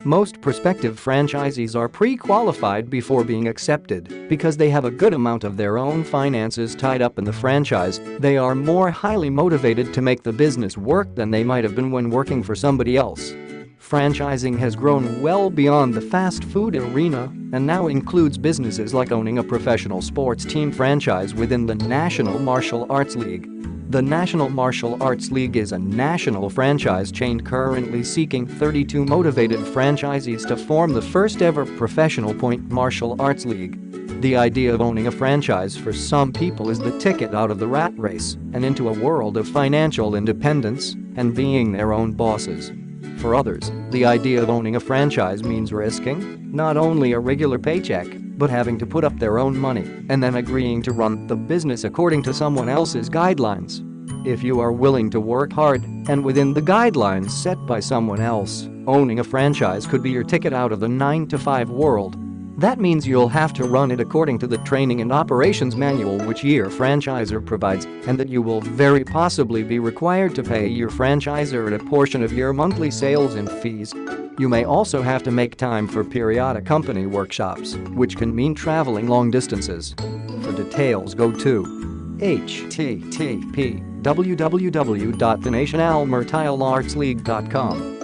Most prospective franchisees are pre-qualified before being accepted because they have a good amount of their own finances tied up in the franchise. They are more highly motivated to make the business work than they might have been when working for somebody else. Franchising has grown well beyond the fast food arena and now includes businesses like owning a professional sports team franchise within the National Martial Arts League. The National Martial Arts League is a national franchise chain currently seeking 32 motivated franchisees to form the first-ever professional point martial arts league. The idea of owning a franchise for some people is the ticket out of the rat race and into a world of financial independence and being their own bosses. For others, the idea of owning a franchise means risking not only a regular paycheck, but having to put up their own money and then agreeing to run the business according to someone else's guidelines. If you are willing to work hard and within the guidelines set by someone else, owning a franchise could be your ticket out of the 9-to-5 world. That means you'll have to run it according to the training and operations manual which your franchisor provides, and that you will very possibly be required to pay your franchisor a portion of your monthly sales and fees. You may also have to make time for periodic company workshops, which can mean traveling long distances. For details, go to http://www.thenationalmartialartsleague.com.